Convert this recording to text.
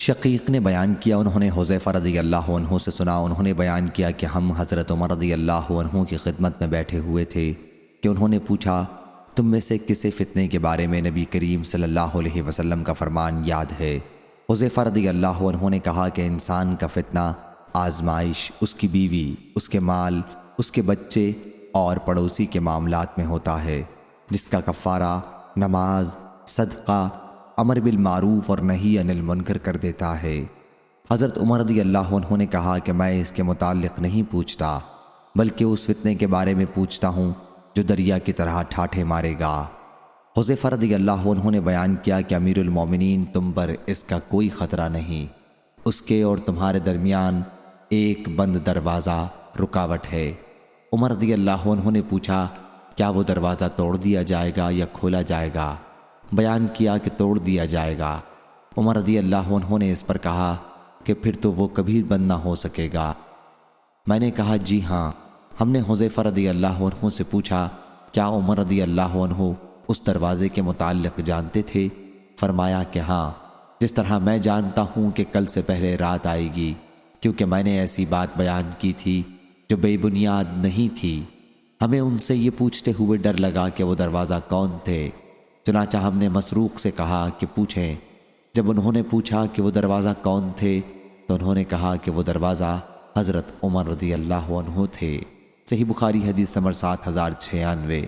شقیق نے بیان کیا انہوں نے حذیفہ رضی اللہ عنہ سے سنا، انہوں نے بیان کیا کہ ہم حضرت عمر رضی اللہ عنہ کی خدمت میں بیٹھے ہوئے تھے کہ انہوں نے پوچھا تم میں سے کسے فتنے کے بارے میں نبی کریم صلی اللہ علیہ وسلم کا فرمان یاد ہے؟ حذیفہ رضی اللہ عنہ نے کہا کہ انسان کا فتنہ آزمائش اس کی بیوی، اس کے مال، اس کے بچے اور پڑوسی کے معاملات میں ہوتا ہے، جس کا کفارہ نماز، صدقہ، امر بالمعروف اور نہی عن المنکر کر دیتا ہے۔ حضرت عمر رضی اللہ عنہ نے کہا کہ میں اس کے متعلق نہیں پوچھتا، بلکہ اس فتنے کے بارے میں پوچھتا ہوں جو دریا کی طرح ٹھاٹھے مارے گا۔ حذیفہ رضی اللہ عنہ نے بیان کیا کہ امیر المومنین تم پر اس کا کوئی خطرہ نہیں، اس کے اور تمہارے درمیان ایک بند دروازہ رکاوٹ ہے۔ عمر رضی اللہ عنہ نے پوچھا کیا وہ دروازہ توڑ دیا جائے گا یا کھولا جائے گا؟ بیان کیا کہ توڑ دیا جائے گا۔ عمر رضی اللہ عنہ نے اس پر کہا کہ پھر تو وہ کبھی بند نہ ہو سکے گا۔ میں نے کہا جی ہاں۔ ہم نے حذیفہ رضی اللہ عنہ سے پوچھا کیا عمر رضی اللہ عنہ اس دروازے کے متعلق جانتے تھے؟ فرمایا کہ ہاں، جس طرح میں جانتا ہوں کہ کل سے پہلے رات آئے گی، کیونکہ میں نے ایسی بات بیان کی تھی جو بے بنیاد نہیں تھی۔ ہمیں ان سے یہ پوچھتے ہوئے ڈر لگا کہ وہ دروازہ کون تھے، چنانچہ ہم نے مسروق سے کہا کہ پوچھیں۔ جب انہوں نے پوچھا کہ وہ دروازہ کون تھے تو انہوں نے کہا کہ وہ دروازہ حضرت عمر رضی اللہ عنہ تھے۔ صحیح بخاری حدیث نمبر 7096۔